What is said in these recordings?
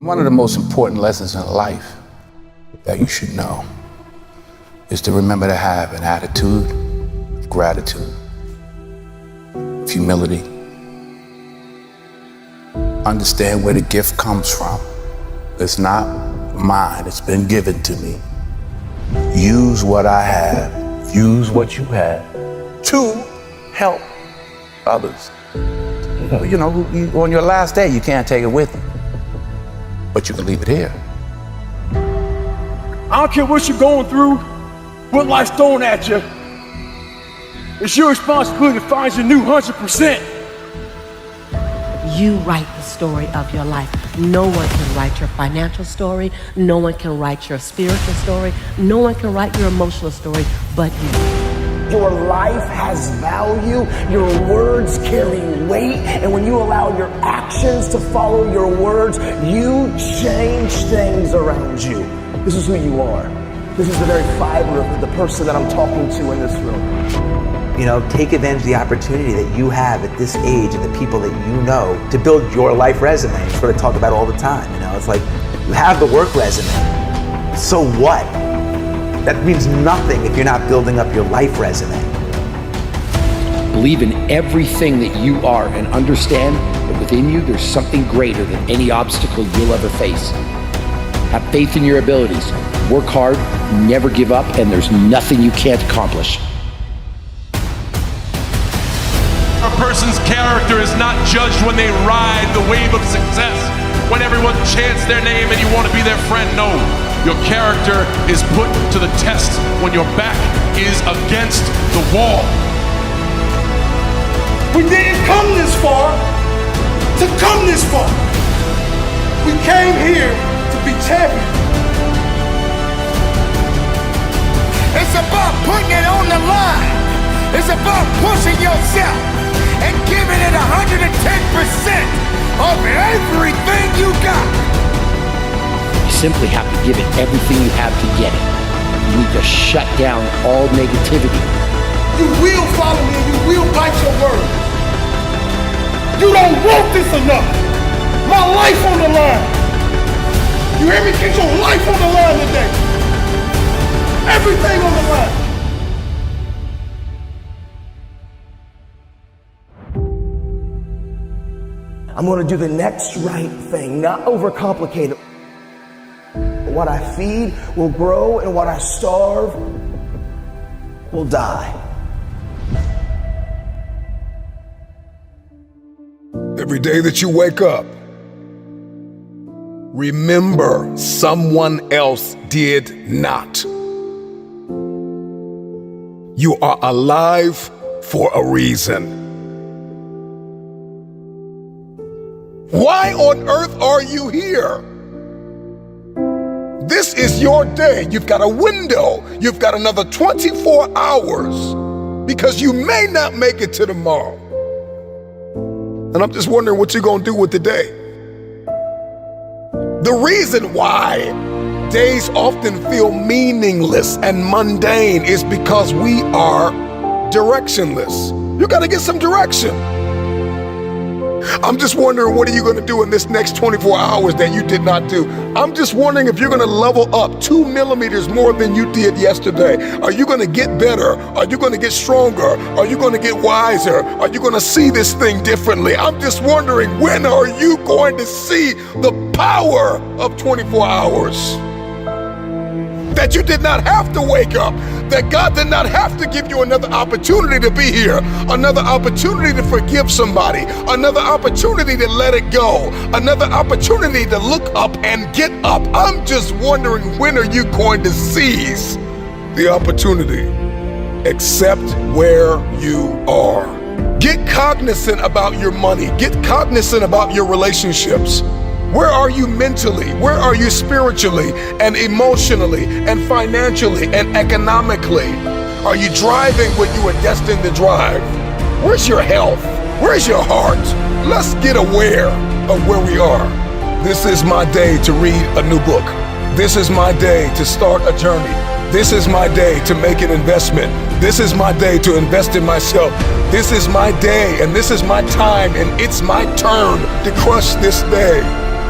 One of the most important lessons in life that you should know is to remember to have an attitude of gratitude, of humility. Understand where the gift comes from. It's not mine, it's been given to me. Use what I have, use what you have to help others. You know, on your last day, you can't take it with you, but you can leave it here. I don't care what you're going through, what life's throwing at you. It's your responsibility to find your new 100%. You write the story of your life. No one can write your financial story. No one can write your spiritual story. No one can write your emotional story but you. Your life has value. Your words carry weight. And when you allow your actions to follow your words, you change things around you. This is who you are. This is the very fiber of the person that I'm talking to in this room. You know, take advantage of the opportunity that you have at this age and the people that you know to build your life resume. It's what I talk about all the time. You know, it's like you have the work resume. So what? That means nothing if you're not building up your life resume. Believe in everything that you are and understand that within you there's something greater than any obstacle you'll ever face. Have faith in your abilities. Work hard, never give up, and there's nothing you can't accomplish. A person's character is not judged when they ride the wave of success, when everyone chants their name and you want to be their friend. No, your character is put to the test when your back is against the wall. We didn't come this far to come this far. We came here to be champions. It's about putting it on the line. It's about pushing yourself and giving it 110% of everything you got. You simply have to give it everything you have to get it. You need to shut down all negativity. You will follow me and you will bite your word. You don't want this enough. My life on the line. You hear me? Get your life on the line today. Everything on the line. I'm going to do the next right thing, not overcomplicate it. What I feed will grow and what I starve will die. Every day that you wake up, remember someone else did not. You are alive for a reason. Why on earth are you here? This is your day. You've got a window. You've got another 24 hours because you may not make it to tomorrow. And I'm just wondering what you're going to do with the day. The reason why days often feel meaningless and mundane is because we are directionless. You got to get some direction. I'm just wondering, what are you going to do in this next 24 hours that you did not do? I'm just wondering if you're going to level up 2 millimeters more than you did yesterday. Are you going to get better? Are you going to get stronger? Are you going to get wiser? Are you going to see this thing differently? I'm just wondering, when are you going to see the power of 24 hours? That you did not have to wake up, that God did not have to give you another opportunity to be here, another opportunity to forgive somebody, another opportunity to let it go, another opportunity to look up and get up. I'm just wondering, when are you going to seize the opportunity? Accept where you are. Get cognizant about your money. Get cognizant about your relationships. Where are you mentally? Where are you spiritually and emotionally and financially and economically? Are you driving what you are destined to drive? Where's your health? Where's your heart? Let's get aware of where we are. This is my day to read a new book. This is my day to start a journey. This is my day to make an investment. This is my day to invest in myself. This is my day and this is my time, and it's my turn to crush this day.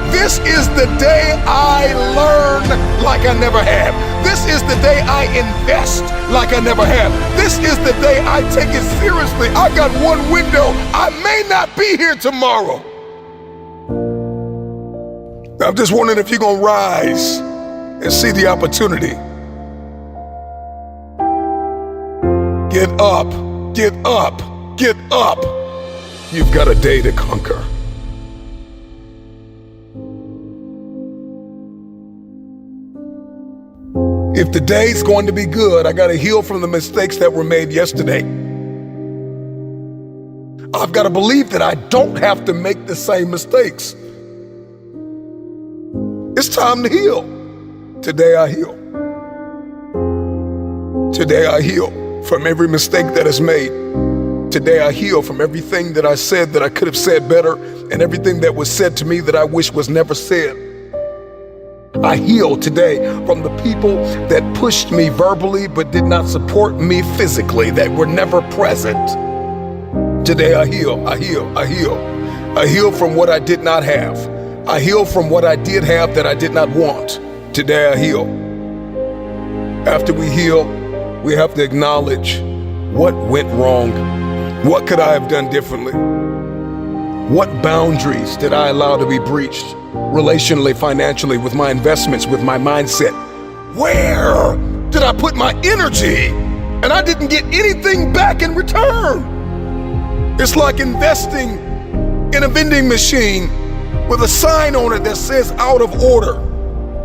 This is the day I learn like I never have. This is the day I invest like I never have. This is the day I take it seriously. I got one window. I may not be here tomorrow. I'm just wondering if you're going to rise and see the opportunity. Get up, get up, get up. You've got a day to conquer. If the day's going to be good, I got to heal from the mistakes that were made yesterday. I've got to believe that I don't have to make the same mistakes. It's time to heal. Today I heal. Today I heal from every mistake that is made. Today I heal from everything that I said that I could have said better, and everything that was said to me that I wish was never said. I heal today from the people that pushed me verbally but did not support me physically, that were never present. Today I heal, I heal, I heal. I heal from what I did not have. I heal from what I did have that I did not want. Today I heal. After we heal, we have to acknowledge what went wrong. What could I have done differently? What boundaries did I allow to be breached? Relationally, financially, with my investments, with my mindset. Where did I put my energy and I didn't get anything back in return? It's like investing in a vending machine with a sign on it that says out of order.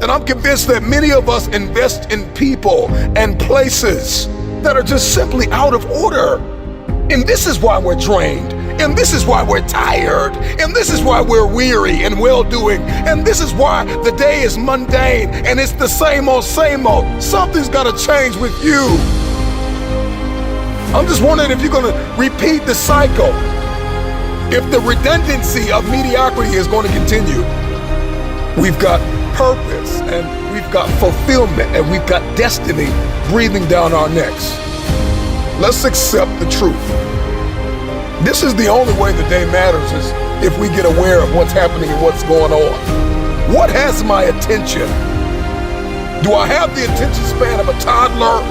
And I'm convinced that many of us invest in people and places that are just simply out of order. And this is why we're drained. And this is why we're tired. And this is why we're weary and well-doing. And this is why the day is mundane and it's the same old, same old. Something's got to change with you. I'm just wondering if you're going to repeat the cycle. If the redundancy of mediocrity is going to continue. We've got purpose and we've got fulfillment and we've got destiny breathing down our necks. Let's accept the truth. This is the only way the day matters, is if we get aware of what's happening and what's going on. What has my attention? Do I have the attention span of a toddler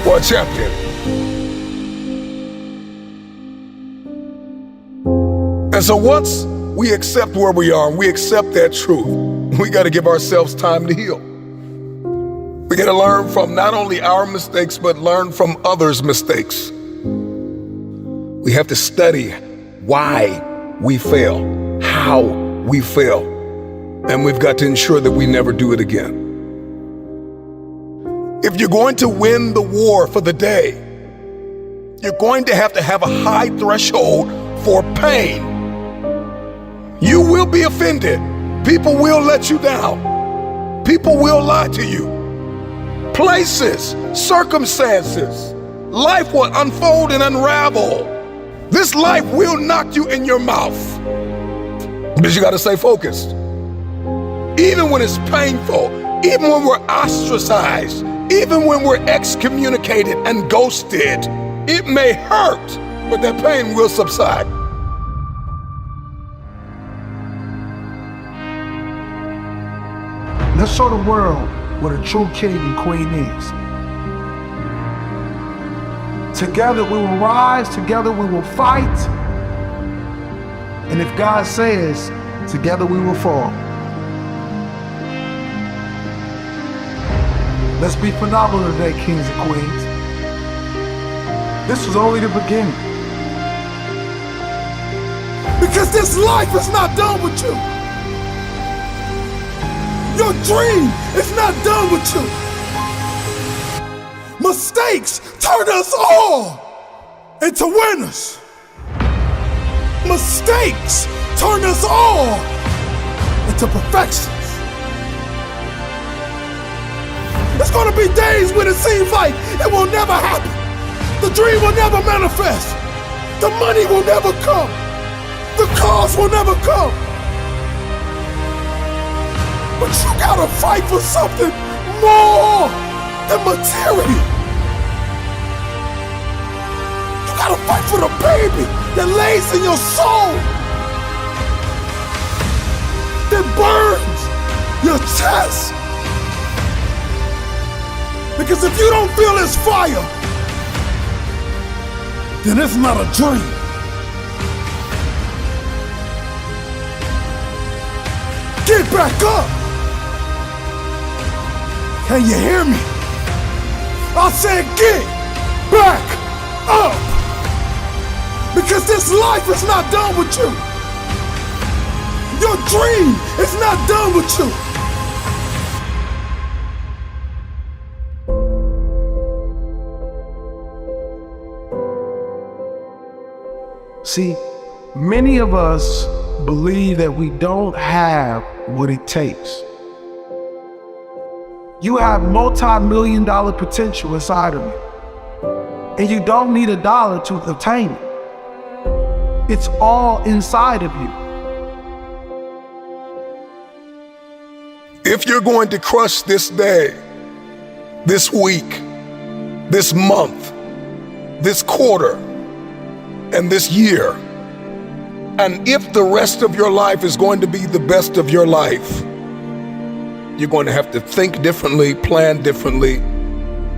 or a champion? And so once we accept where we are and we accept that truth, we got to give ourselves time to heal. We got to learn from not only our mistakes, but learn from others' mistakes. We have to study why we fail, how we fail, and we've got to ensure that we never do it again. If you're going to win the war for the day, you're going to have a high threshold for pain. You will be offended. People will let you down. People will lie to you. Places, circumstances, life will unfold and unravel. This life will knock you in your mouth. But you got to stay focused. Even when it's painful, even when we're ostracized, even when we're excommunicated and ghosted, it may hurt, but that pain will subside. Let's show the world what a true king and queen is. Together we will rise, together we will fight. And if God says, together we will fall. Let's be phenomenal today, kings and queens. This was only the beginning. Because this life is not done with you. Your dream is not done with you. Mistakes turn us all into winners. Mistakes turn us all into perfections. There's gonna be days when it seems like it will never happen. The dream will never manifest. The money will never come. The cars will never come. But you gotta fight for something more than material. You gotta fight for the baby that lays in your soul. that burns your chest. Because if you don't feel this fire, then it's not a dream. Get back up. Can you hear me? I said get back up. Because this life is not done with you. Your dream is not done with you. See, many of us believe that we don't have what it takes. You have multi-million-dollar potential inside of you, and you don't need a dollar to obtain it. It's all inside of you. If you're going to crush this day, this week, this month, this quarter, and this year, and if the rest of your life is going to be the best of your life, you're going to have to think differently, plan differently,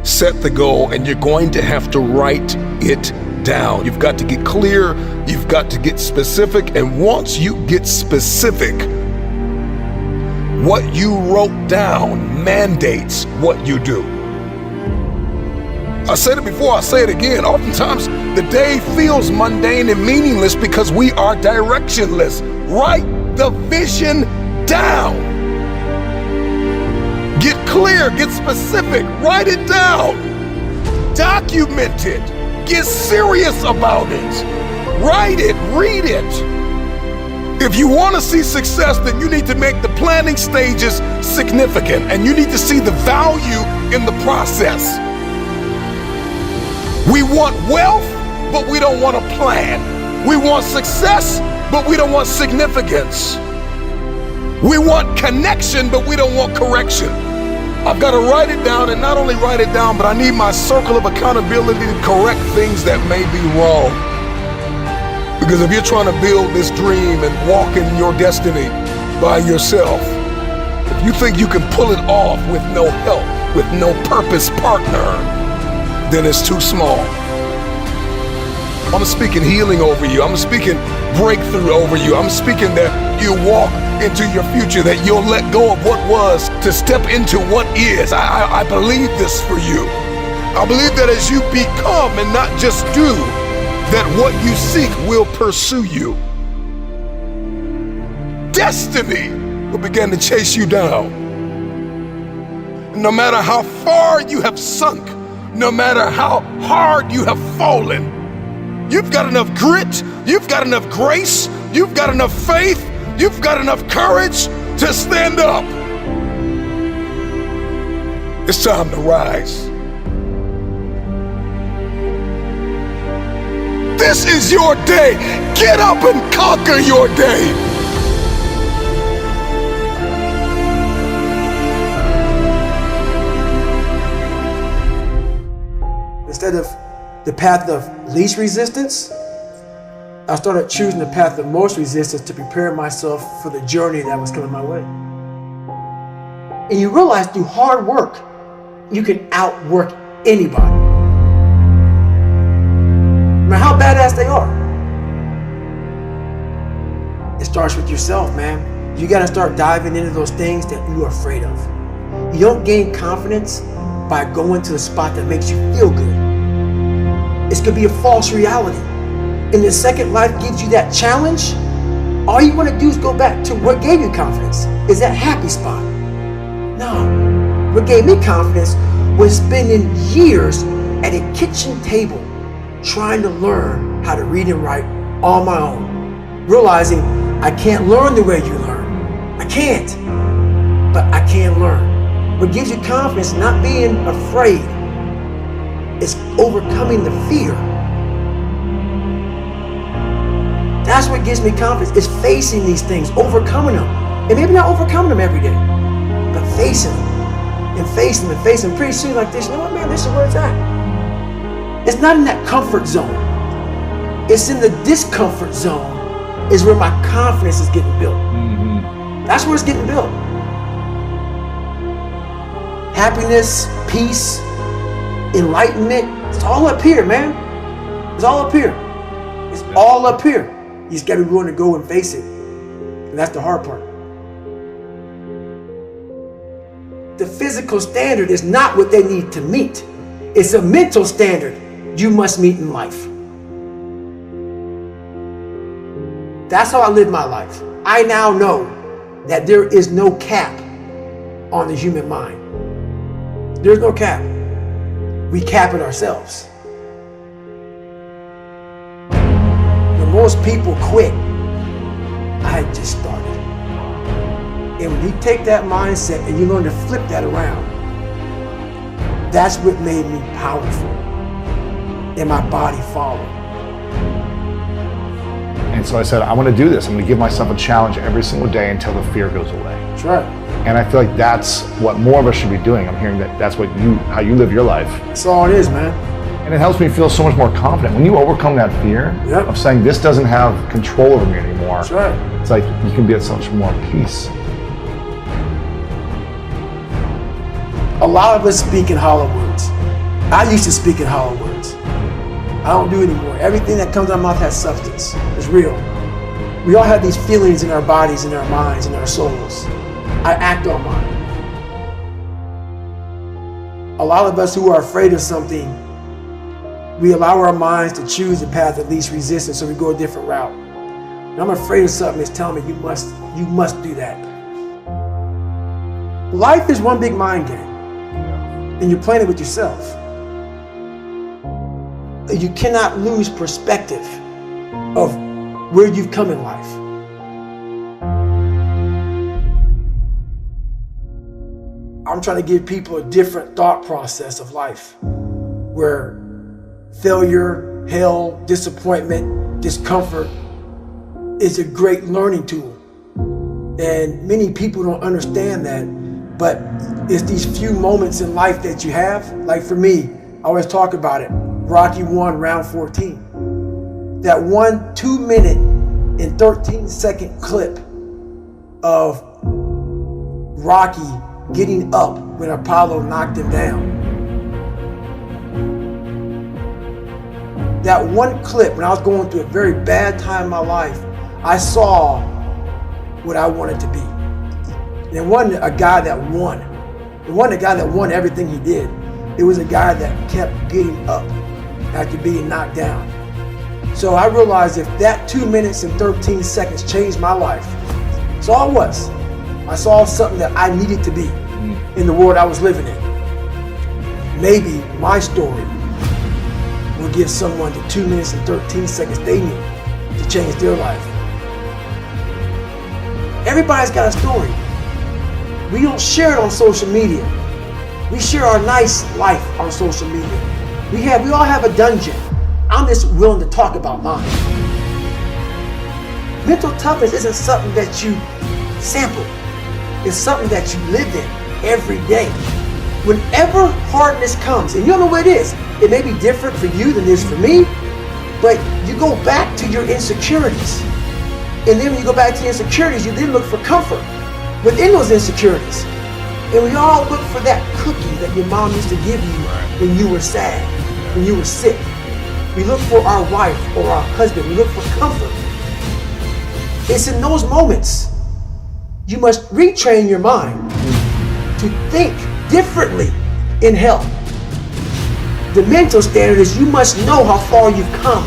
set the goal, and you're going to have to write it down. You've got to get clear, you've got to get specific, and once you get specific, what you wrote down mandates what you do. I said it before, I'll say it again. Oftentimes, the day feels mundane and meaningless because we are directionless. Write the vision down. Get clear, get specific, write it down. Document it. Get serious about it. Write it, read it. If you want to see success, then you need to make the planning stages significant, and you need to see the value in the process. We want wealth, but we don't want a plan. We want success, but we don't want significance. We want connection, but we don't want correction. I've got to write it down, and not only write it down, but I need my circle of accountability to correct things that may be wrong. Because if you're trying to build this dream and walk in your destiny by yourself, if you think you can pull it off with no help, with no purpose partner, then it's too small. I'm speaking healing over you. I'm speaking breakthrough over you. I'm speaking that you walk into your future, that you'll let go of what was to step into what is. I believe this for you. I believe that as you become and not just do, that what you seek will pursue you. Destiny will begin to chase you down. No matter how far you have sunk, no matter how hard you have fallen, you've got enough grit, you've got enough grace, you've got enough faith, you've got enough courage to stand up. It's time to rise. This is your day. Get up and conquer your day. Instead of the path of least resistance, I started choosing the path of most resistance to prepare myself for the journey that was coming my way. And you realize through hard work, you can outwork anybody. No matter how badass they are. It starts with yourself, man. You gotta start diving into those things that you are afraid of. You don't gain confidence by going to the spot that makes you feel good. It's gonna be a false reality. And the second life gives you that challenge, all you wanna do is go back to what gave you confidence, is that happy spot. No, what gave me confidence was spending years at a kitchen table trying to learn how to read and write on my own, realizing I can't learn the way you learn. I can't, but I can learn. What gives you confidence, not being afraid, is overcoming the fear. That's what gives me confidence, is facing these things, overcoming them. And maybe not overcoming them every day, but facing them, and facing them, and facing them. Pretty soon like this, you know what, man, this is where it's at. It's not in that comfort zone. It's in the discomfort zone is where my confidence is getting built. That's where it's getting built. Happiness, peace, enlightenment, it's all up here, man. It's all up here. It's all up here. You just gotta be willing to go and face it. And that's the hard part. The physical standard is not what they need to meet. It's a mental standard you must meet in life. That's how I live my life. I now know that there is no cap on the human mind. There's no cap. We cap it ourselves. When most people quit, I had just started. And when you take that mindset and you learn to flip that around, that's what made me powerful. And my body followed. And so I said, I want to do this. I'm going to give myself a challenge every single day until the fear goes away. That's right. And I feel like that's what more of us should be doing. I'm hearing that that's what how you live your life. That's all it is, man. And it helps me feel so much more confident. When you overcome that fear of saying this doesn't have control over me anymore, that's right. It's like you can be at so much more peace. A lot of us speak in hollow words. I used to speak in hollow words. I don't do it anymore. Everything that comes out of my mouth has substance. It's real. We all have these feelings in our bodies, in our minds, in our souls. I act on mine. A lot of us who are afraid of something, we allow our minds to choose the path of least resistance, so we go a different route. And I'm afraid of something that's telling me you must do that. Life is one big mind game. And you're playing it with yourself. You cannot lose perspective of where you've come in life. I'm trying to give people a different thought process of life, where failure, hell, disappointment, discomfort is a great learning tool. And many people don't understand that. But it's these few moments in life that you have. Like for me, I always talk about it. Rocky 1, round 14. That 1 2-minute and 13-second clip of Rocky getting up when Apollo knocked him down. That one clip, when I was going through a very bad time in my life, I saw what I wanted to be. And it wasn't a guy that won. It wasn't a guy that won everything he did. It was a guy that kept getting up after being knocked down. So I realized if that 2 minutes and 13 seconds changed my life, that's all it was. I saw something that I needed to be in the world I was living in. Maybe my story will give someone the 2 minutes and 13 seconds they need to change their life. Everybody's got a story. We don't share it on social media. We share our nice life on social media. We all have a dungeon. I'm just willing to talk about mine. Mental toughness isn't something that you sample. It's something that you live in every day. Whenever hardness comes, and you don't know what it is, it may be different for you than it is for me, but you go back to your insecurities. And then when you go back to your insecurities, you then look for comfort within those insecurities. And we all look for that cookie that your mom used to give you when you were sad, when you were sick. We look for our wife or our husband. We look for comfort. It's in those moments you must retrain your mind to think differently in health. The mental standard is you must know how far you've come.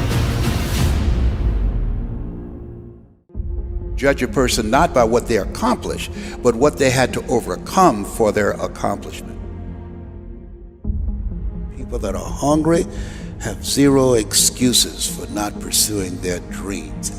Judge a person not by what they accomplish, but what they had to overcome for their accomplishment. People that are hungry have zero excuses for not pursuing their dreams.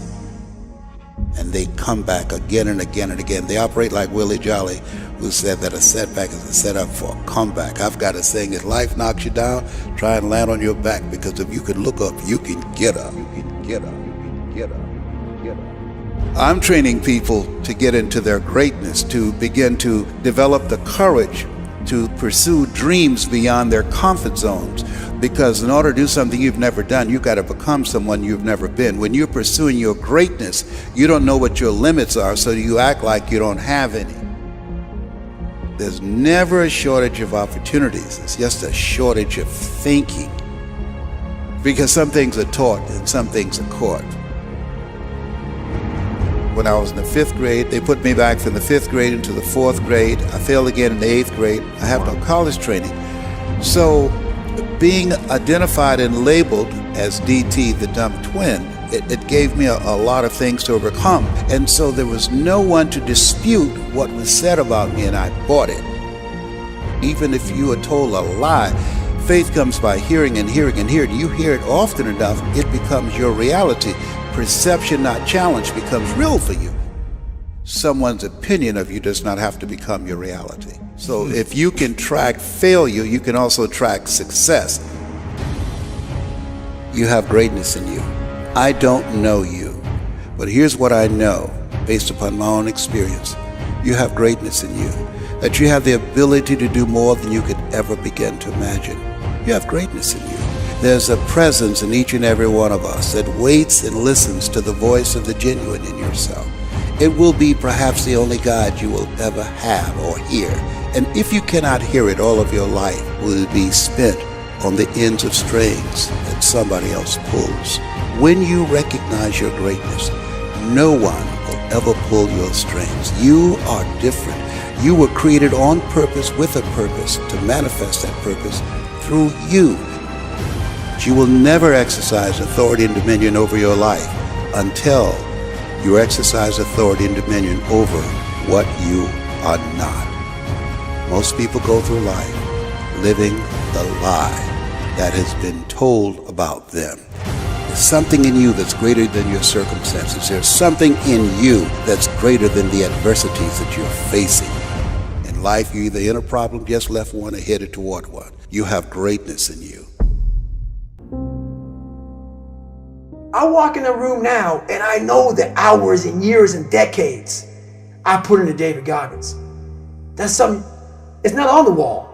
And they come back again and again and again. They operate like Willie Jolly, who said that a setback is a setup for a comeback. I've got a saying, if life knocks you down, try and land on your back, because if you can look up, you can get up. You can get up. You can get up. Get up. I'm training people to get into their greatness, to begin to develop the courage to pursue dreams beyond their comfort zones. Because in order to do something you've never done, you've got to become someone you've never been. When you're pursuing your greatness, you don't know what your limits are, so you act like you don't have any. There's never a shortage of opportunities. It's just a shortage of thinking. Because some things are taught and some things are caught. When I was in the 5th grade, they put me back from the 5th grade into the 4th grade. I failed again in the 8th grade. I have no college training. So being identified and labeled as DT, the dumb twin, it gave me a lot of things to overcome. And so there was no one to dispute what was said about me, and I bought it. Even if you are told a lie, faith comes by hearing and hearing and hearing. You hear it often enough, it becomes your reality. Perception, not challenge, becomes real for you. Someone's opinion of you does not have to become your reality. So if you can track failure, you can also track success. You have greatness in you. I don't know you, but here's what I know based upon my own experience. You have greatness in you, that you have the ability to do more than you could ever begin to imagine. You have greatness in you. There's a presence in each and every one of us that waits and listens to the voice of the genuine in yourself. It will be perhaps the only God you will ever have or hear. And if you cannot hear it, all of your life will be spent on the ends of strings that somebody else pulls. When you recognize your greatness, no one will ever pull your strings. You are different. You were created on purpose with a purpose to manifest that purpose through you. But you will never exercise authority and dominion over your life until you exercise authority and dominion over what you are not. Most people go through life living the lie that has been told about them. There's something in you that's greater than your circumstances. There's something in you that's greater than the adversities that you're facing. In life, you're either in a problem, just left one, or headed toward one. You have greatness in you. I walk in a room now and I know the hours and years and decades I put into David Goggins. That's something, it's not on the wall.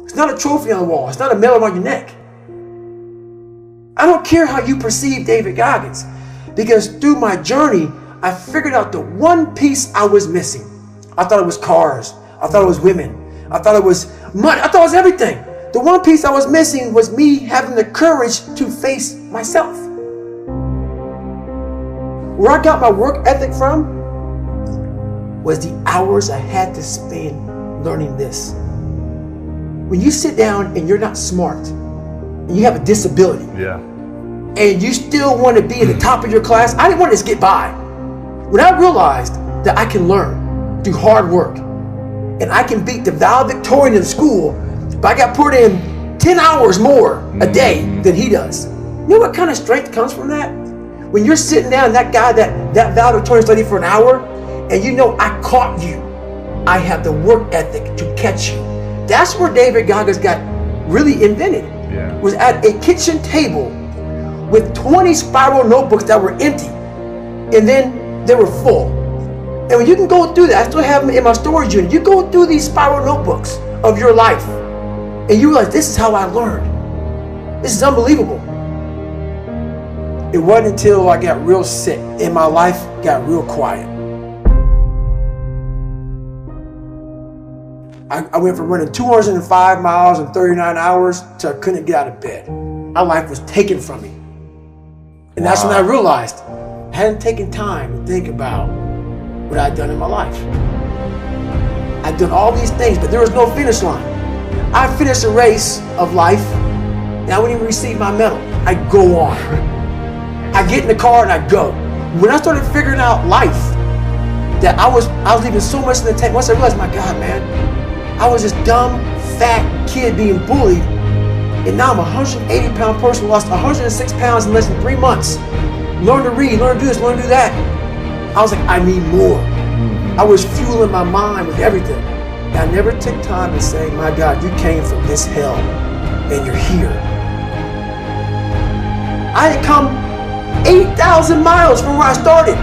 It's not a trophy on the wall. It's not a medal around your neck. I don't care how you perceive David Goggins, because through my journey, I figured out the one piece I was missing. I thought it was cars. I thought it was women. I thought it was money. I thought it was everything. The one piece I was missing was me having the courage to face myself. Where I got my work ethic from was the hours I had to spend learning this. When you sit down and you're not smart, and you have a disability, and you still want to be at the top of your class, I didn't want to just get by. When I realized that I can learn through hard work, and I can beat the valedictorian in school, but I got put in 10 hours more a day than he does. You know what kind of strength comes from that? When you're sitting down, that guy that valedictorian studied for an hour, and you know I caught you. I have the work ethic to catch you. That's where David Goggins got really invented. Was at a kitchen table with 20 spiral notebooks that were empty, and then they were full. And when you can go through that, I still have them in my storage unit. You go through these spiral notebooks of your life, and you realize this is how I learned. This is unbelievable. It wasn't until I got real sick and my life got real quiet. I went from running 205 miles in 39 hours to I couldn't get out of bed. My life was taken from me. And that's when I realized I hadn't taken time to think about what I'd done in my life. I'd done all these things, but there was no finish line. I finished a race of life, and I wouldn't even receive my medal. I go on. I get in the car and I go. When I started figuring out life, that I was leaving so much in the tank. Once I realized, my God, man, I was this dumb, fat kid being bullied, and now I'm a 180-pound person, lost 106 pounds in less than 3 months. Learn to read, learn to do this, learn to do that. I was like, I need more. I was fueling my mind with everything. And I never took time to say, my God, you came from this hell, and you're here. I had come 8,000 miles from where I started.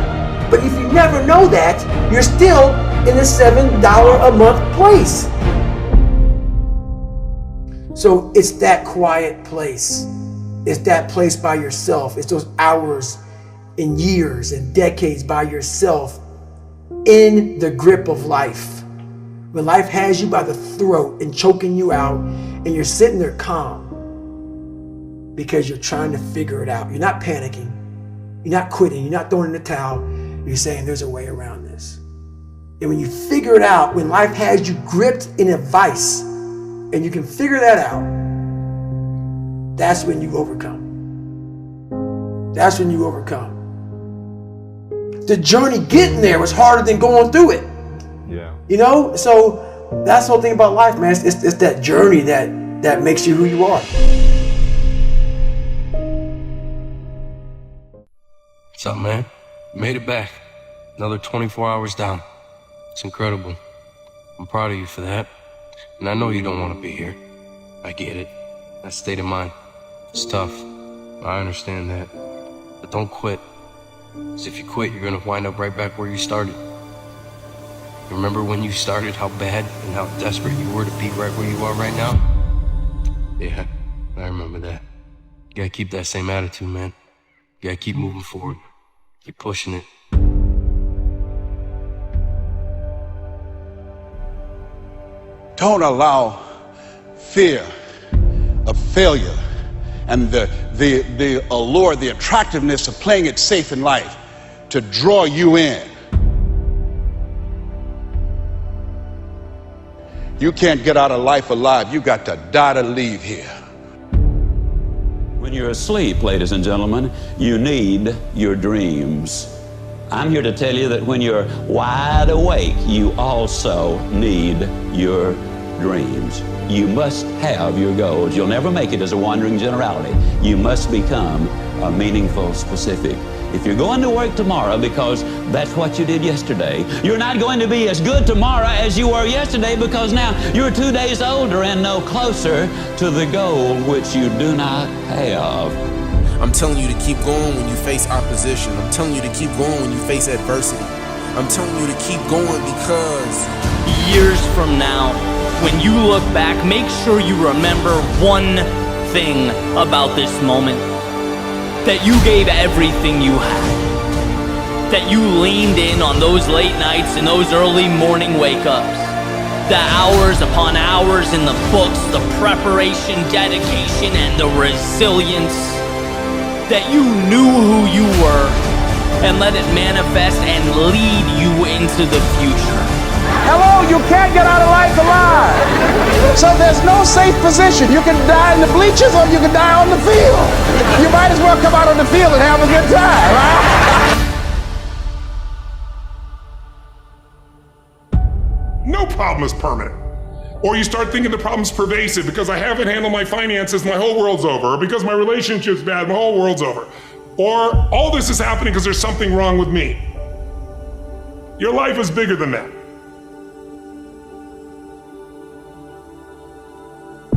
But if you never know that, you're still in the $7 a month place. So it's that quiet place. It's that place by yourself. It's those hours and years and decades by yourself in the grip of life. When life has you by the throat and choking you out, and you're sitting there calm because you're trying to figure it out. You're not panicking. You're not quitting. You're not throwing in the towel. You're saying there's a way around this. And when you figure it out, when life has you gripped in a vice, and you can figure that out, that's when you overcome. That's when you overcome. The journey getting there was harder than going through it. Yeah. You know? So that's the whole thing about life, man. It's that journey that makes you who you are. What's up, man? Made it back. Another 24 hours down. It's incredible. I'm proud of you for that. And I know you don't want to be here. I get it. That state of mind. It's tough. I understand that. But don't quit. Because if you quit, you're going to wind up right back where you started. Remember when you started, how bad and how desperate you were to be right where you are right now? Yeah, I remember that. You gotta keep that same attitude, man. You gotta keep moving forward. Keep pushing it. Don't allow fear of failure and the allure, the attractiveness of playing it safe in life to draw you in. You can't get out of life alive. You got to die to leave here. When you're asleep, ladies and gentlemen, you need your dreams. I'm here to tell you that when you're wide awake, you also need your dreams. You must have your goals. You'll never make it as a wandering generality. You must become a meaningful specific. If you're going to work tomorrow because that's what you did yesterday, you're not going to be as good tomorrow as you were yesterday because now you're 2 days older and no closer to the goal which you do not have. I'm telling you to keep going when you face opposition. I'm telling you to keep going when you face adversity. I'm telling you to keep going because years from now, when you look back, make sure you remember one thing about this moment. That you gave everything you had. That you leaned in on those late nights and those early morning wake-ups. The hours upon hours in the books, the preparation, dedication, and the resilience. That you knew who you were and let it manifest and lead you into the future. Hello, you can't get out of life alive. So there's no safe position. You can die in the bleachers or you can die on the field. You might as well come out on the field and have a good time, right? No problem is permanent. Or you start thinking the problem's pervasive because I haven't handled my finances, my whole world's over. Or because my relationship's bad, my whole world's over. Or all this is happening because there's something wrong with me. Your life is bigger than that.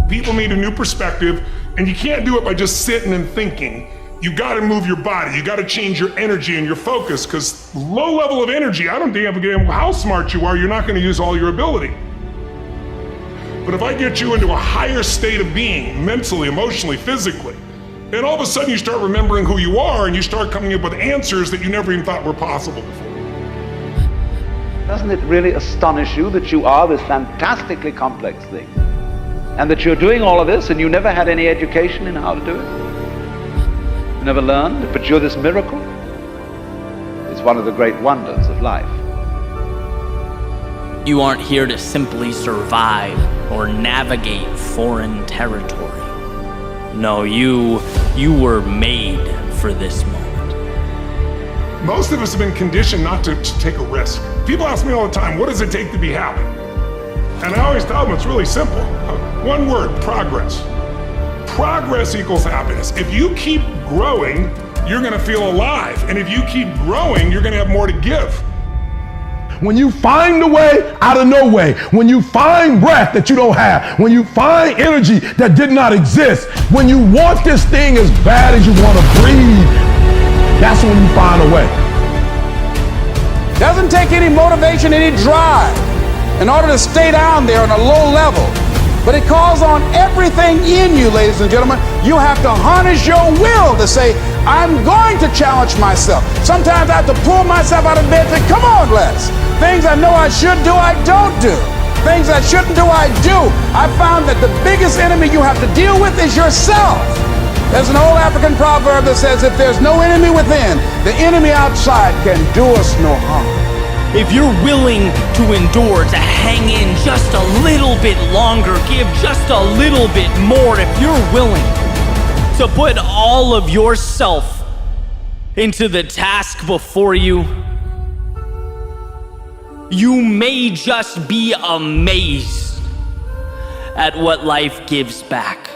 People need a new perspective, and you can't do it by just sitting and thinking. You gotta move your body, you gotta change your energy and your focus, because low level of energy, I don't give a damn how smart you are, you're not gonna use all your ability. But if I get you into a higher state of being, mentally, emotionally, physically, then all of a sudden you start remembering who you are and you start coming up with answers that you never even thought were possible before. Doesn't it really astonish you that you are this fantastically complex thing? And that you're doing all of this and you never had any education in how to do it? You never learned, but you're this miracle? It's one of the great wonders of life. You aren't here to simply survive or navigate foreign territory. No, you were made for this moment. Most of us have been conditioned not to take a risk. People ask me all the time, what does it take to be happy? And I always tell them it's really simple. One word, progress. Progress equals happiness. If you keep growing, you're gonna feel alive. And if you keep growing, you're gonna have more to give. When you find a way out of no way, when you find breath that you don't have, when you find energy that did not exist, when you want this thing as bad as you want to breathe, that's when you find a way. Doesn't take any motivation, any drive in order to stay down there on a low level But it calls on everything in you, ladies and gentlemen. You have to harness your will to say, I'm going to challenge myself. Sometimes I have to pull myself out of bed and say, come on, Les. Things I know I should do, I don't do. Things I shouldn't do, I do. I found that the biggest enemy you have to deal with is yourself. There's an old African proverb that says, if there's no enemy within, the enemy outside can do us no harm. If you're willing to endure, to hang in just a little bit longer, give just a little bit more, if you're willing to put all of yourself into the task before you, you may just be amazed at what life gives back.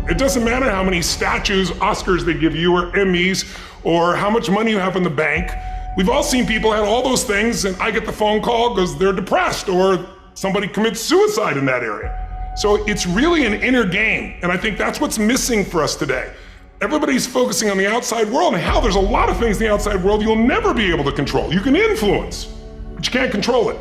It doesn't matter how many statues, Oscars they give you, or Emmys, or how much money you have in the bank. We've all seen people have all those things, and I get the phone call because they're depressed, or somebody commits suicide in that area. So it's really an inner game, and I think that's what's missing for us today. Everybody's focusing on the outside world, and how there's a lot of things in the outside world you'll never be able to control. You can influence, but you can't control it.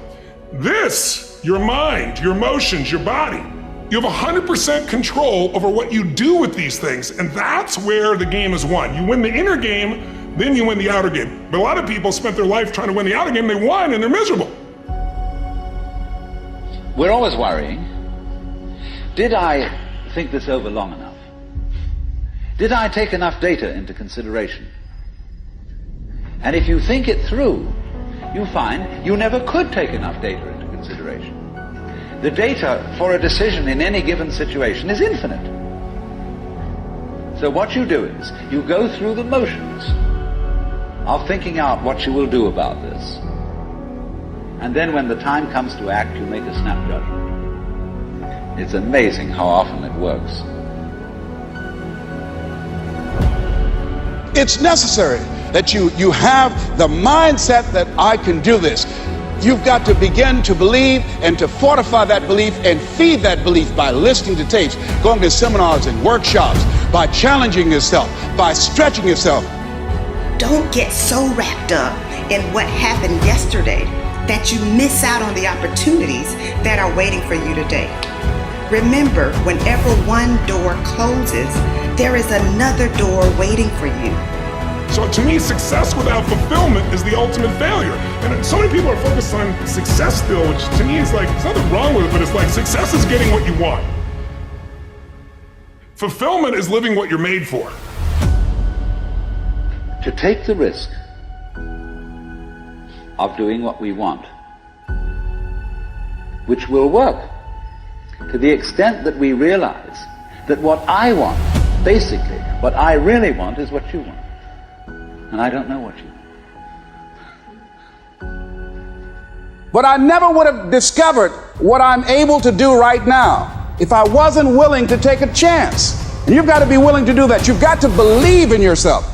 This, your mind, your emotions, your body, you have 100% control over what you do with these things, and that's where the game is won. You win the inner game, then you win the outer game. But a lot of people spent their life trying to win the outer game, they won, and they're miserable. We're always worrying. Did I think this over long enough? Did I take enough data into consideration? And if you think it through, you find you never could take enough data into consideration. The data for a decision in any given situation is infinite. So what you do is, you go through the motions of thinking out what you will do about this. And then when the time comes to act, you make a snap judgment. It's amazing how often it works. It's necessary that you have the mindset that I can do this. You've got to begin to believe and to fortify that belief and feed that belief by listening to tapes, going to seminars and workshops, by challenging yourself, by stretching yourself. Don't get so wrapped up in what happened yesterday that you miss out on the opportunities that are waiting for you today. Remember, whenever one door closes, there is another door waiting for you. So to me, success without fulfillment is the ultimate failure. And so many people are focused on success still, which to me is like, there's nothing wrong with it, but it's like success is getting what you want. Fulfillment is living what you're made for. To take the risk of doing what we want, which will work to the extent that we realize that what I want, basically, what I really want is what you want. And I don't know what you want. But I never would have discovered what I'm able to do right now if I wasn't willing to take a chance. And you've got to be willing to do that. You've got to believe in yourself.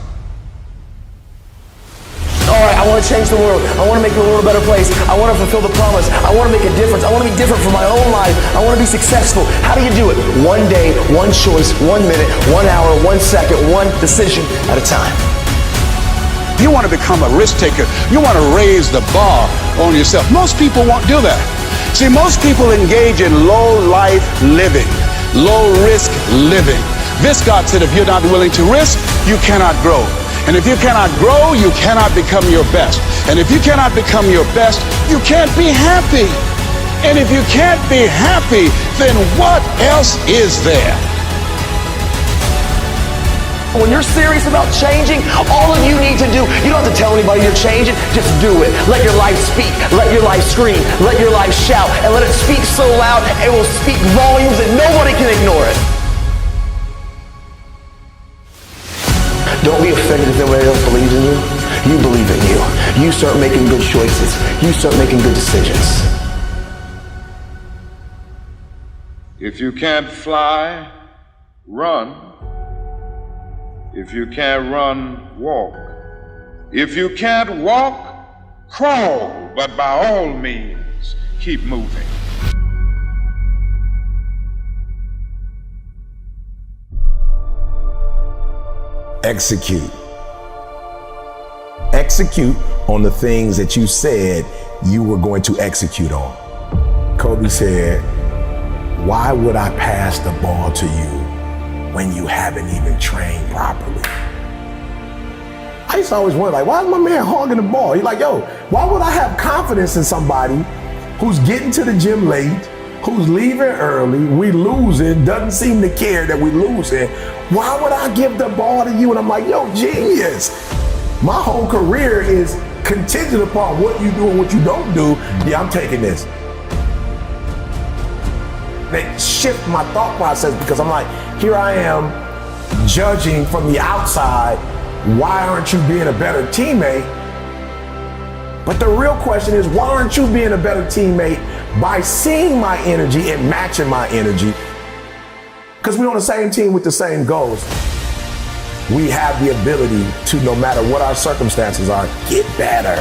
All right, I want to change the world. I want to make the world a better place. I want to fulfill the promise. I want to make a difference. I want to be different for my own life. I want to be successful. How do you do it? One day, one choice, 1 minute, 1 hour, 1 second, one decision at a time. You want to become a risk taker. You want to raise the bar on yourself. Most people won't do that. See, most people engage in low life living, low risk living. Viscott said if you're not willing to risk, you cannot grow. And if you cannot grow, you cannot become your best. And if you cannot become your best, you can't be happy. And if you can't be happy, then what else is there? When you're serious about changing, all of you need to do, you don't have to tell anybody you're changing, just do it. Let your life speak, let your life scream, let your life shout, and let it speak so loud it will speak volumes that nobody can ignore it. Don't be offended if nobody else believes in you. You believe in you. You start making good choices. You start making good decisions. If you can't fly, run. If you can't run, walk. If you can't walk, crawl. But by all means, keep moving. Execute. Execute on the things that you said you were going to execute on. Kobe said, why would I pass the ball to you when you haven't even trained properly? I used to always wonder, like, why is my man hogging the ball? He's like, yo, why would I have confidence in somebody who's getting to the gym late, who's leaving early, we losing, doesn't seem to care that we losing? Why would I give the ball to you? And I'm like, yo, genius. My whole career is contingent upon what you do and what you don't do. Yeah, I'm taking this. They shift my thought process because I'm like, here I am judging from the outside, why aren't you being a better teammate? But the real question is, why aren't you being a better teammate by seeing my energy and matching my energy? Because we're on the same team with the same goals. We have the ability to, no matter what our circumstances are, get better.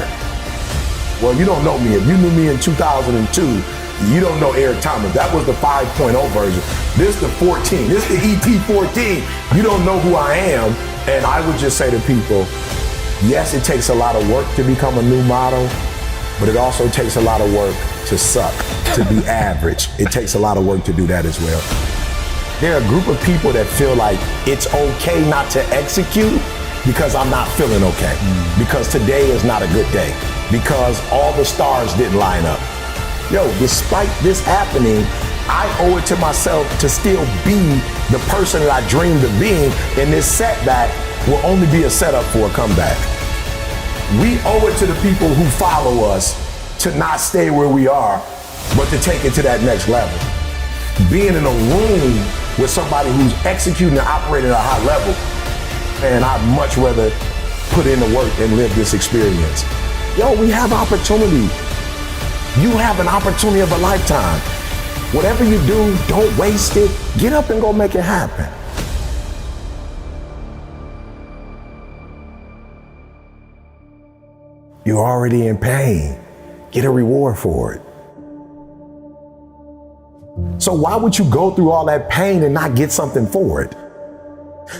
Well, you don't know me. If you knew me in 2002, you don't know Eric Thomas. That was the 5.0 version. This is the 14. This is the ET14. You don't know who I am. And I would just say to people, yes, it takes a lot of work to become a new model, but it also takes a lot of work to suck, to be average. It takes a lot of work to do that as well. There are a group of people that feel like it's okay not to execute because I'm not feeling okay, because today is not a good day, because all the stars didn't line up. Yo, despite this happening, I owe it to myself to still be the person that I dreamed of being, and this setback will only be a setup for a comeback. We owe it to the people who follow us to not stay where we are, but to take it to that next level. Being in a room with somebody who's executing and operating at a high level, man, I'd much rather put in the work and live this experience. Yo, we have opportunity. You have an opportunity of a lifetime. Whatever you do, don't waste it. Get up and go make it happen. You're already in pain. Get a reward for it. So why would you go through all that pain and not get something for it?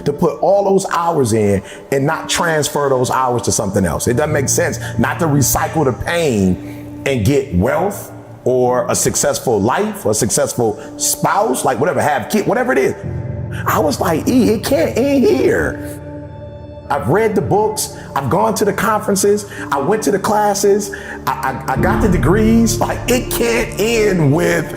To put all those hours in and not transfer those hours to something else. It doesn't make sense not to recycle the pain and get wealth or a successful life or a successful spouse, like whatever, have kids, whatever it is. I was like, it can't end here. I've read the books, I've gone to the conferences, I went to the classes, I got the degrees. Like, it can't end with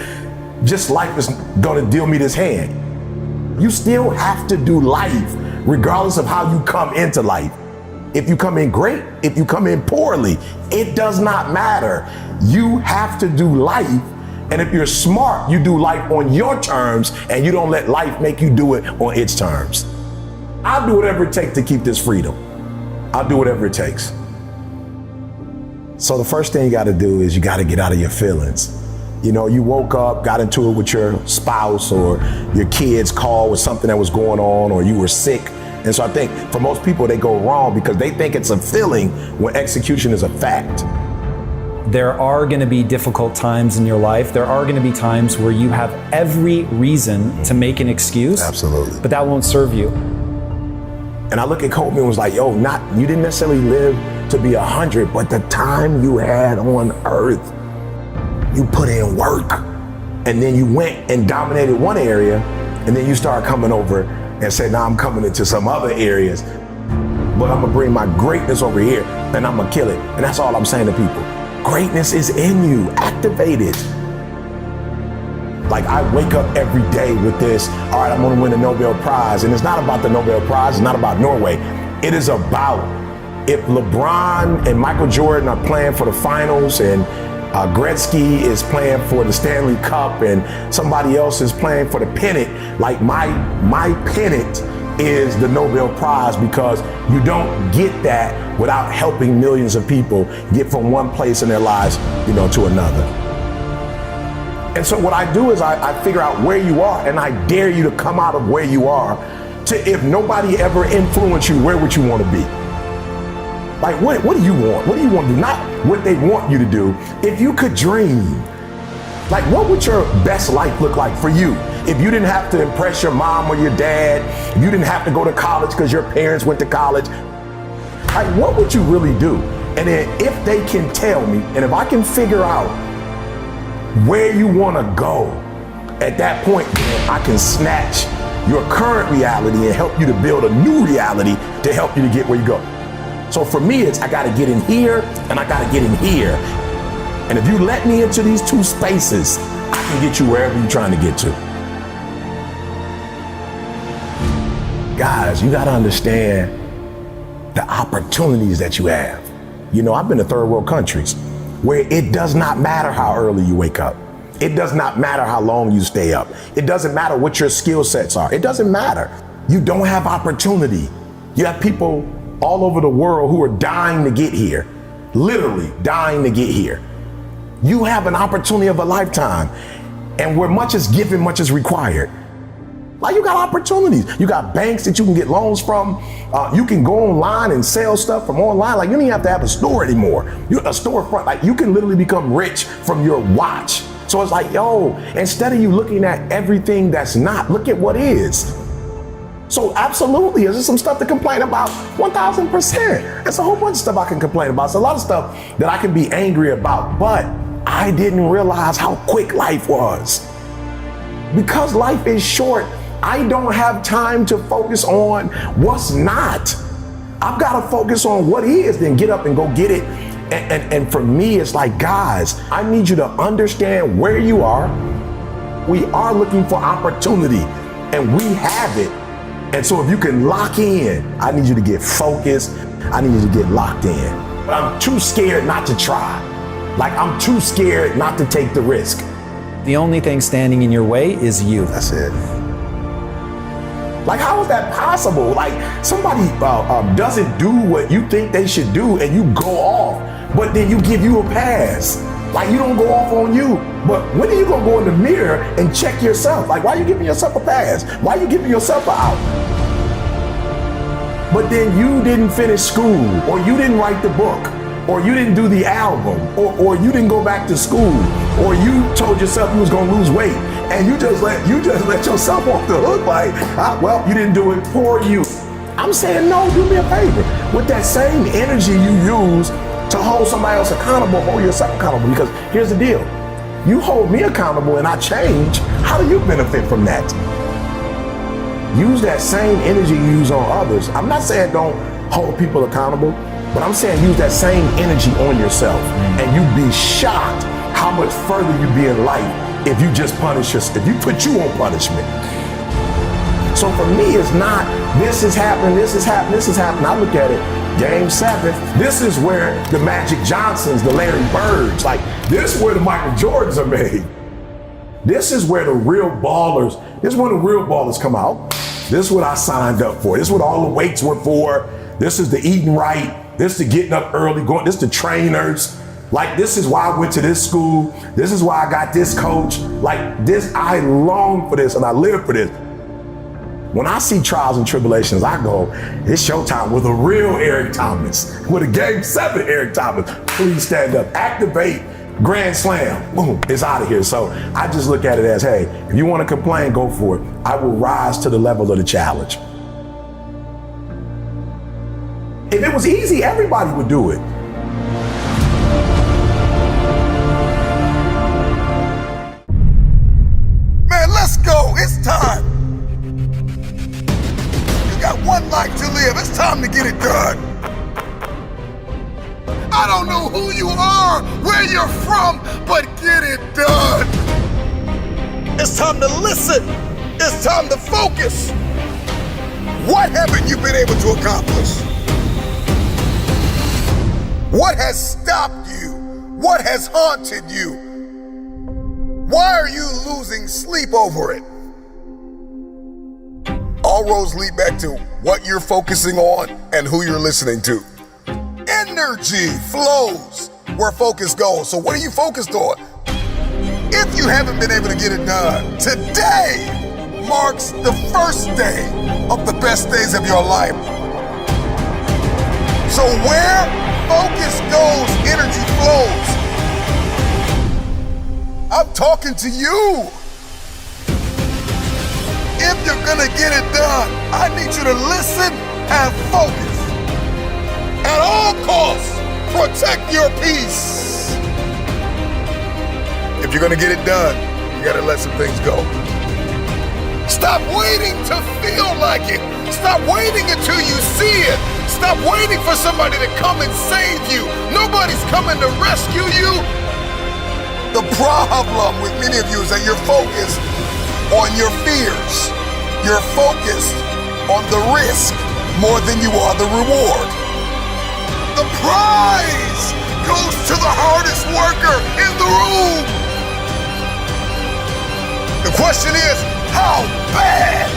just life is gonna deal me this hand. You still have to do life regardless of how you come into life. If you come in great, if you come in poorly, it does not matter. You have to do life. And if you're smart, you do life on your terms and you don't let life make you do it on its terms. I'll do whatever it takes to keep this freedom. I'll do whatever it takes. So the first thing you gotta do is you gotta get out of your feelings. You know, you woke up, got into it with your spouse, or your kids called with something that was going on, or you were sick. And so I think for most people, they go wrong because they think it's a feeling when execution is a fact. There are going to be difficult times in your life. There are going to be times where you have every reason to make an excuse. Absolutely. But that won't serve you. And I look at Kobe and was like, yo, you didn't necessarily live to be 100, but the time you had on earth, you put in work. And then you went and dominated one area, and then you started coming over and said, now I'm coming into some other areas, but I'm gonna bring my greatness over here and I'm gonna kill it. And that's all I'm saying to people. Greatness is in you, activate it. Like, I wake up every day with this, all right, I'm gonna win a Nobel Prize. And it's not about the Nobel Prize, it's not about Norway. It is about if LeBron and Michael Jordan are playing for the finals and Gretzky is playing for the Stanley Cup and somebody else is playing for the pennant, like my pennant is the Nobel Prize, because you don't get that without helping millions of people get from one place in their lives, to another. And so what I do is I figure out where you are, and I dare you to come out of where you are to, if nobody ever influenced you, where would you want to be? Like, what do you want? What do you want to do? Not what they want you to do. If you could dream, like, what would your best life look like for you? If you didn't have to impress your mom or your dad, if you didn't have to go to college because your parents went to college, like, what would you really do? And then if they can tell me, and if I can figure out where you want to go, at that point, I can snatch your current reality and help you to build a new reality to help you to get where you go. So for me, it's I got to get in here and I got to get in here. And if you let me into these two spaces, I can get you wherever you're trying to get to. Guys, you got to understand the opportunities that you have. You know, I've been to third world countries where it does not matter how early you wake up. It does not matter how long you stay up. It doesn't matter what your skill sets are. It doesn't matter. You don't have opportunity. You have people all over the world who are dying to get here, literally dying to get here. You have an opportunity of a lifetime, and where much is given, much is required. Like, you got opportunities. You got banks that you can get loans from. You can go online and sell stuff from online. Like, you don't even have to have a store anymore. A storefront. Like, you can literally become rich from your watch. So it's like, yo, instead of you looking at everything that's not, look at what is. So absolutely, is there some stuff to complain about? 1,000%. There's a whole bunch of stuff I can complain about. It's a lot of stuff that I can be angry about, but I didn't realize how quick life was. Because life is short, I don't have time to focus on what's not. I've got to focus on what is, then get up and go get it. And for me, it's like, guys, I need you to understand where you are. We are looking for opportunity, and we have it. And so if you can lock in, I need you to get focused. I need you to get locked in. But I'm too scared not to try. Like, I'm too scared not to take the risk. The only thing standing in your way is you. That's it. Like, how is that possible? Like, somebody doesn't do what you think they should do and you go off, but then you give you a pass. Like, you don't go off on you. But when are you gonna go in the mirror and check yourself? Like, why are you giving yourself a pass? Why are you giving yourself an out? But then you didn't finish school, or you didn't write the book, or you didn't do the album, or you didn't go back to school, or you told yourself you was gonna lose weight, and you just let yourself off the hook. Like, well, you didn't do it for you. I'm saying, no, do me a favor. With that same energy you use to hold somebody else accountable, hold yourself accountable. Because here's the deal: you hold me accountable and I change. How do you benefit from that? Use that same energy you use on others. I'm not saying don't hold people accountable, but I'm saying use that same energy on yourself, and you'd be shocked how much further you'd be in life if you just punish yourself, if you put you on punishment. So for me, it's not, this is happening, this is happening, this is happening. I look at it, Game 7, this is where the Magic Johnsons, the Larry Birds, like, this is where the Michael Jordans are made. This is where the real ballers, this is when the real ballers come out. This is what I signed up for. This is what all the weights were for. This is the eating right. This is the getting up early, going, this is the trainers. Like, this is why I went to this school. This is why I got this coach. Like, this, I long for this and I live for this. When I see trials and tribulations, I go, it's showtime with a real Eric Thomas, with a Game 7 Eric Thomas. Please stand up, activate, grand slam, boom, it's out of here. So I just look at it as, hey, if you want to complain, go for it. I will rise to the level of the challenge. If it was easy, everybody would do it. Man, let's go. It's time. You got one life to live. It's time to get it done. I don't know who you are, where you're from, but get it done. It's time to listen. It's time to focus. What haven't you been able to accomplish? What has stopped you? What has haunted you? Why are you losing sleep over it? All roads lead back to what you're focusing on and who you're listening to. Energy flows where focus goes. So what are you focused on? If you haven't been able to get it done, today marks the first day of the best days of your life. So where focus goes, energy flows. I'm talking to you. If you're gonna get it done, I need you to listen and focus. At all costs, protect your peace. If you're gonna get it done, you gotta let some things go. Stop waiting to feel like it. Stop waiting until you see it. Stop waiting for somebody to come and save you. Nobody's coming to rescue you. The problem with many of you is that you're focused on your fears. You're focused on the risk more than you are the reward. The prize goes to the hardest worker in the room. The question is, how bad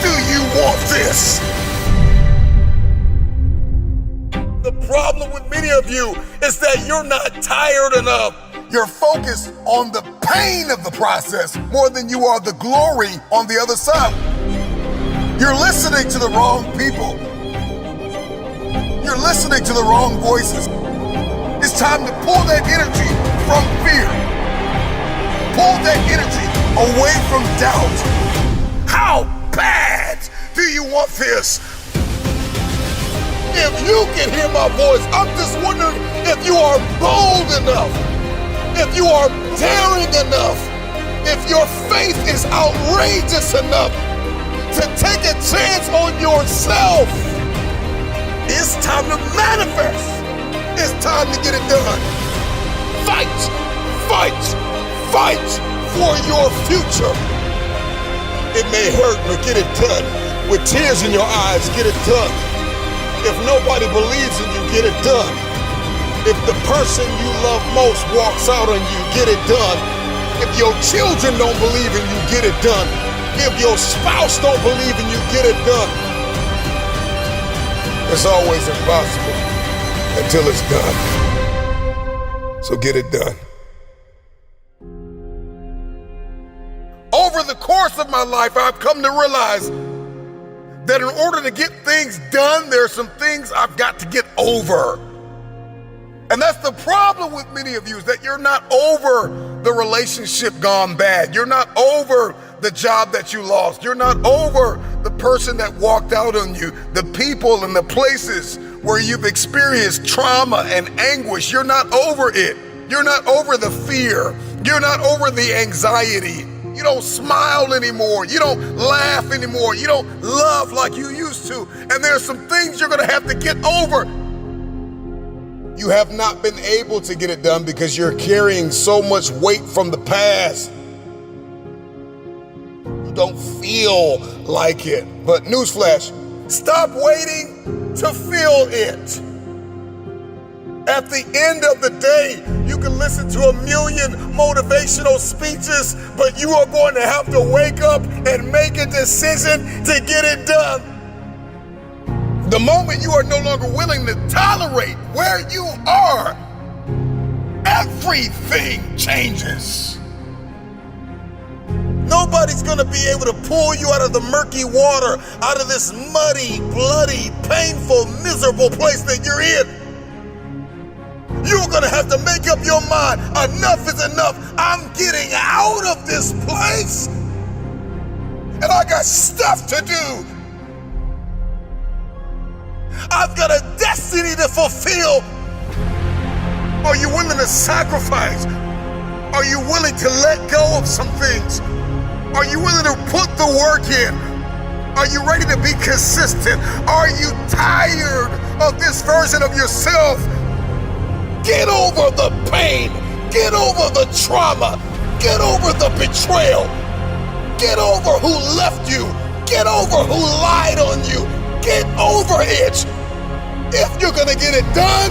do you want this? The problem with many of you is that you're not tired enough. You're focused on the pain of the process more than you are the glory on the other side. You're listening to the wrong people. You're listening to the wrong voices. It's time to pull that energy from fear. Pull that energy away from doubt. How bad do you want this? If you can hear my voice, I'm just wondering if you are bold enough, if you are daring enough, if your faith is outrageous enough to take a chance on yourself. It's time to manifest. It's time to get it done. Fight, fight, fight for your future. It may hurt, but get it done. With tears in your eyes, get it done. If nobody believes in you, get it done. If the person you love most walks out on you, get it done. If your children don't believe in you, get it done. If your spouse don't believe in you, get it done. It's always impossible until it's done. So get it done. Over the course of my life, I've come to realize that in order to get things done, there are some things I've got to get over. And that's the problem with many of you, is that you're not over the relationship gone bad. You're not over the job that you lost. You're not over the person that walked out on you, the people and the places where you've experienced trauma and anguish. You're not over it. You're not over the fear. You're not over the anxiety. You don't smile anymore. You don't laugh anymore. You don't love like you used to. And there are some things you're going to have to get over. You have not been able to get it done because you're carrying so much weight from the past. You don't feel like it. But newsflash, stop waiting to feel it. At the end of the day, you can listen to 1,000,000 motivational speeches, but you are going to have to wake up and make a decision to get it done. The moment you are no longer willing to tolerate where you are, everything changes. Nobody's gonna be able to pull you out of the murky water, out of this muddy, bloody, painful, miserable place that you're in. You're gonna have to make up your mind. Enough is enough. I'm getting out of this place. And I got stuff to do. I've got a destiny to fulfill. Are you willing to sacrifice? Are you willing to let go of some things? Are you willing to put the work in? Are you ready to be consistent? Are you tired of this version of yourself? Get over the pain. Get over the trauma. Get over the betrayal. Get over who left you. Get over who lied on you. Get over it. If you're gonna get it done,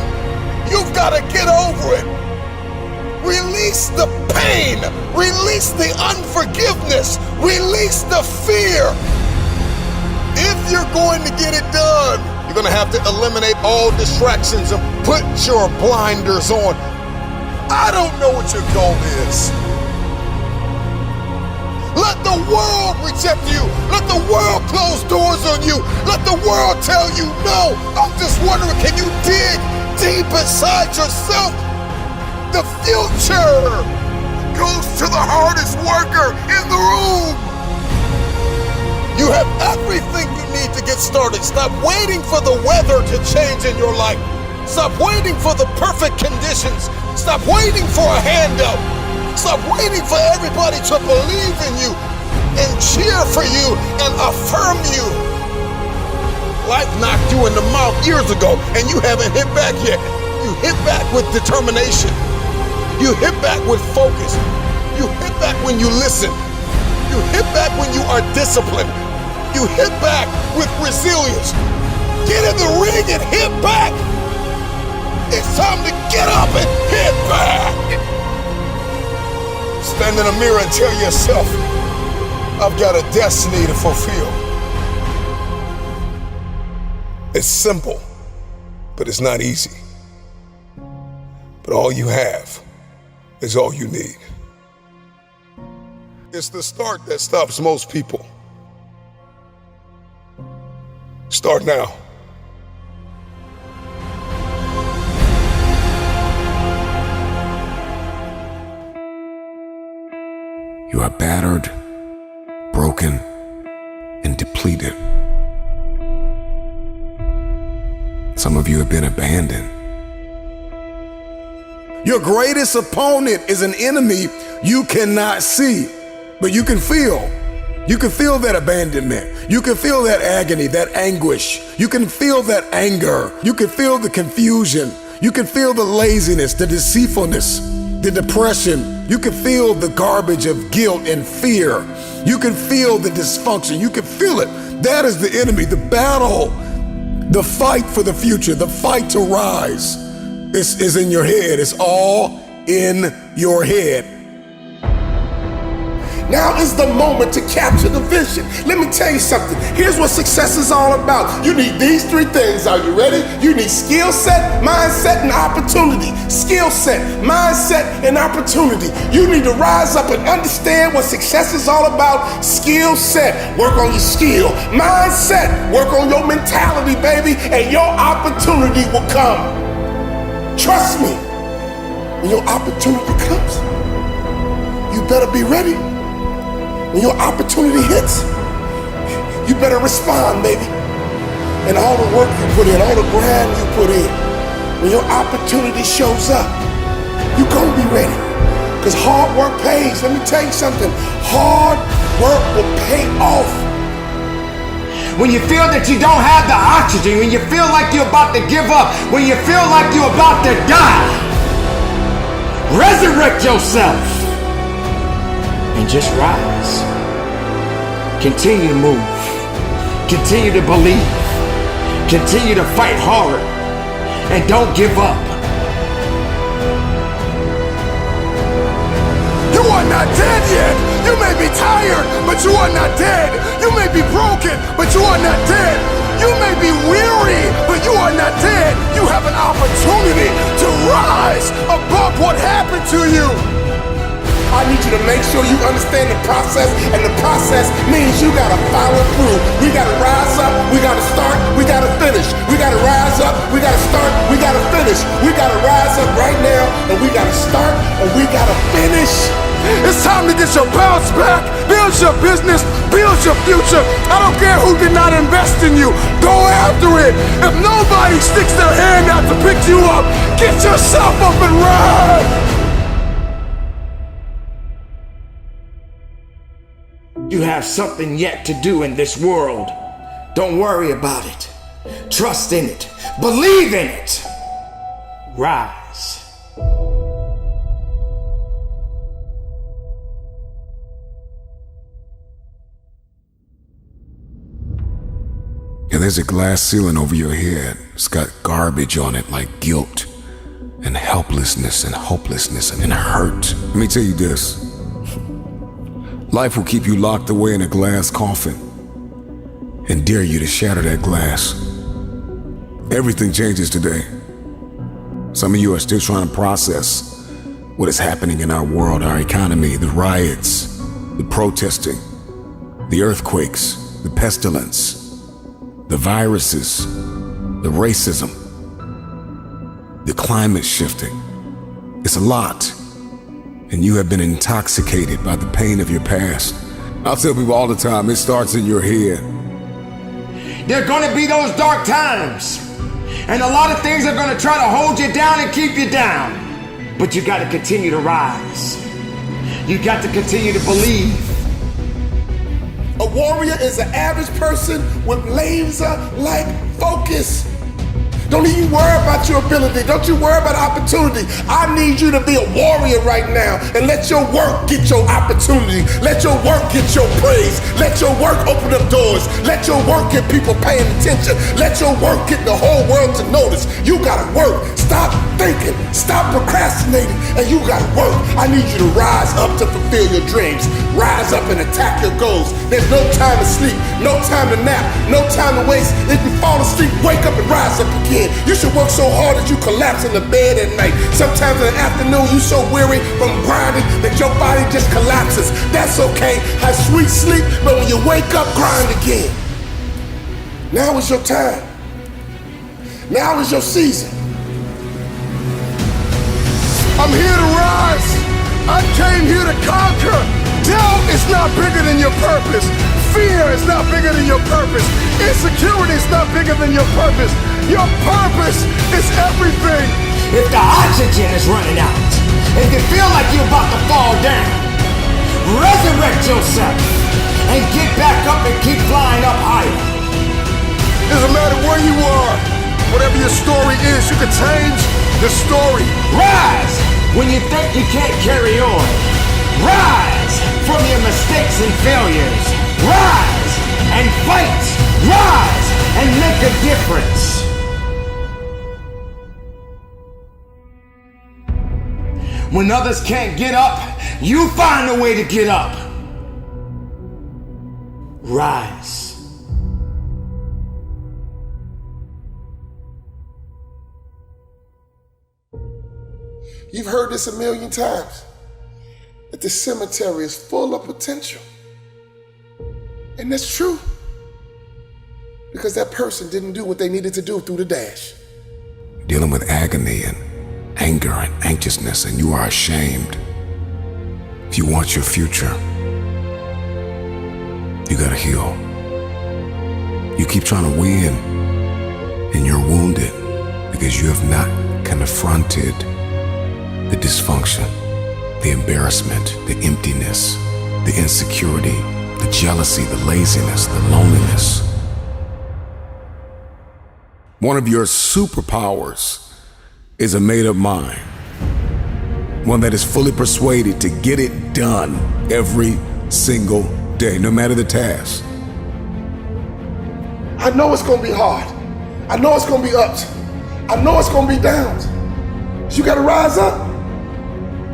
you've gotta get over it. Release the pain. Release the unforgiveness. Release the fear. If you're going to get it done, you're gonna have to eliminate all distractions and put your blinders on. I don't know what your goal is. Let the world reject you. Let the world close doors on you. Let the world tell you no. I'm just wondering, can you dig deep inside yourself? The future goes to the hardest worker in the room. You have everything you need to get started. Stop waiting for the weather to change in your life. Stop waiting for the perfect conditions. Stop waiting for a handout. Stop waiting for everybody to believe in you and cheer for you and affirm you. Life knocked you in the mouth years ago and you haven't hit back yet. You hit back with determination. You hit back with focus. You hit back when you listen. You hit back when you are disciplined. You hit back with resilience. Get in the ring and hit back. It's time to get up and hit back. Stand in the mirror and tell yourself, I've got a destiny to fulfill. It's simple, but it's not easy. But all you have is all you need. It's the start that stops most people. Start now. You are battered, broken, and depleted. Some of you have been abandoned. Your greatest opponent is an enemy you cannot see, but you can feel. You can feel that abandonment. You can feel that agony, that anguish. You can feel that anger. You can feel the confusion. You can feel the laziness, the deceitfulness, the depression. You can feel the garbage of guilt and fear. You can feel the dysfunction. You can feel it. That is the enemy, the battle, the fight for the future, the fight to rise is in your head. It's all in your head. Now is the moment to capture the vision. Let me tell you something. Here's what success is all about. You need these three things. Are you ready? You need skill set, mindset, and opportunity. Skill set, mindset, and opportunity. You need to rise up and understand what success is all about. Skill set, work on your skill. Mindset, work on your mentality, baby, and your opportunity will come. Trust me, when your opportunity comes, you better be ready. When your opportunity hits, you better respond, baby. And all the work you put in, all the grind you put in, when your opportunity shows up, you gonna be ready. Because hard work pays. Let me tell you something. Hard work will pay off. When you feel that you don't have the oxygen, when you feel like you're about to give up, when you feel like you're about to die, resurrect yourself. And just rise. Continue to move. Continue to believe. Continue to fight hard. And don't give up. You are not dead yet. You may be tired, but you are not dead. You may be broken, but you are not dead. You may be weary, but you are not dead. You have an opportunity to rise above what happened to you. I need you to make sure you understand the process, and the process means you gotta follow through. We gotta rise up, we gotta start, we gotta finish. We gotta rise up, we gotta start, we gotta finish. We gotta rise up right now, and we gotta start, and we gotta finish. It's time to get your bounce back. Build your business, build your future. I don't care who did not invest in you. Go after it. If nobody sticks their hand out to pick you up, get yourself up and ride. You have something yet to do in this world. Don't worry about it. Trust in it. Believe in it. Rise. Yeah, there's a glass ceiling over your head. It's got garbage on it like guilt and helplessness and hopelessness and hurt. Let me tell you this. Life will keep you locked away in a glass coffin and dare you to shatter that glass. Everything changes today. Some of you are still trying to process what is happening in our world, our economy, the riots, the protesting, the earthquakes, the pestilence, the viruses, the racism, the climate shifting. It's a lot. And you have been intoxicated by the pain of your past. I'll tell people all the time, it starts in your head. There are going to be those dark times. And a lot of things are gonna try to hold you down and keep you down. But you gotta continue to rise. You got to continue to believe. A warrior is an average person with laser-like focus. Don't even worry about your ability. Don't you worry about opportunity. I need you to be a warrior right now and let your work get your opportunity. Let your work get your praise. Let your work open up doors. Let your work get people paying attention. Let your work get the whole world to notice. You gotta work. Stop thinking. Stop procrastinating. And you gotta work. I need you to rise up to fulfill your dreams. Rise up and attack your goals. There's no time to sleep. No time to nap. No time to waste. If you fall asleep, wake up and rise up again. You should work so hard that you collapse in the bed at night. Sometimes in the afternoon, you're so weary from grinding that your body just collapses. That's okay. Have sweet sleep, but when you wake up, grind again. Now is your time. Now is your season. I'm here to rise. I came here to conquer. Doubt is not bigger than your purpose. Fear is not bigger than your purpose. Insecurity is not bigger than your purpose. Your purpose is everything. If the oxygen is running out, if you feel like you're about to fall down, resurrect yourself and get back up and keep flying up higher. Doesn't matter where you are, whatever your story is, you can change the story. Rise when you think you can't carry on. Rise from your mistakes and failures. Rise and fight. Rise and make a difference. When others can't get up, you find a way to get up. Rise. You've heard this a million times, that the cemetery is full of potential. And that's true. Because that person didn't do what they needed to do through the dash. Dealing with agony and anger and anxiousness, and you are ashamed. If you want your future, you gotta heal. You keep trying to win, and you're wounded because you have not confronted the dysfunction, the embarrassment, the emptiness, the insecurity, the jealousy, the laziness, the loneliness. One of your superpowers is a made-up mind. One that is fully persuaded to get it done every single day, no matter the task. I know it's gonna be hard. I know it's gonna be ups. I know it's gonna be downs. So you gotta rise up.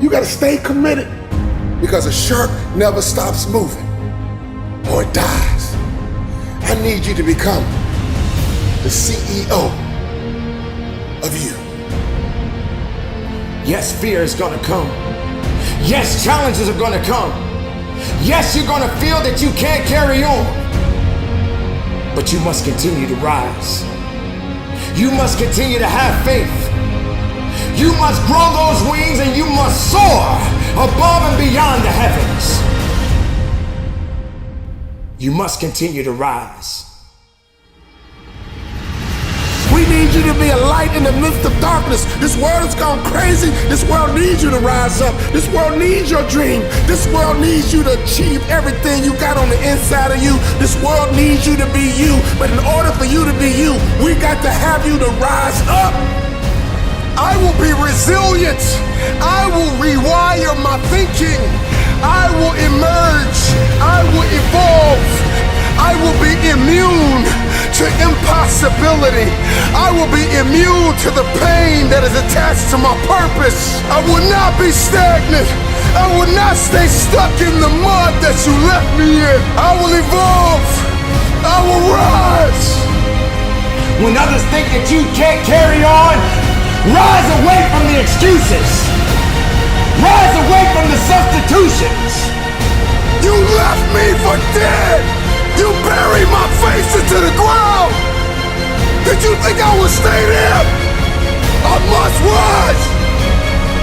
You gotta stay committed, because a shark never stops moving or it dies. I need you to become the CEO of you. Yes, fear is gonna come. Yes, challenges are gonna come. Yes, you're gonna feel that you can't carry on. But you must continue to rise. You must continue to have faith. You must grow those wings and you must soar above and beyond the heavens. You must continue to rise. We need you to be a light in the midst of darkness. This world has gone crazy. This world needs you to rise up. This world needs your dream. This world needs you to achieve everything you got on the inside of you. This world needs you to be you. But in order for you to be you, we got to have you to rise up. I will be resilient. I will rewire my thinking. I will emerge. I will evolve. I will be immune to impossibility. I will be immune to the pain that is attached to my purpose. I will not be stagnant. I will not stay stuck in the mud that you left me in. I will evolve. I will rise. When others think that you can't carry on, rise away from the excuses. Rise away from the substitutions. You left me for dead. You buried my face into the ground. Did you think I would stay there? I must rise.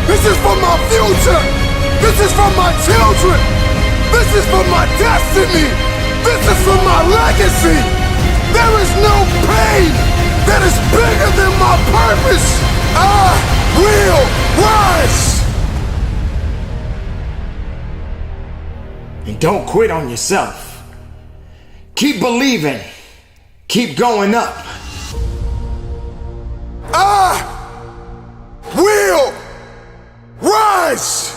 This is for my future. This is for my children. This is for my destiny. This is for my legacy. There is no pain that is bigger than my purpose. I will rise. And don't quit on yourself. Keep believing. Keep going up. I will rise.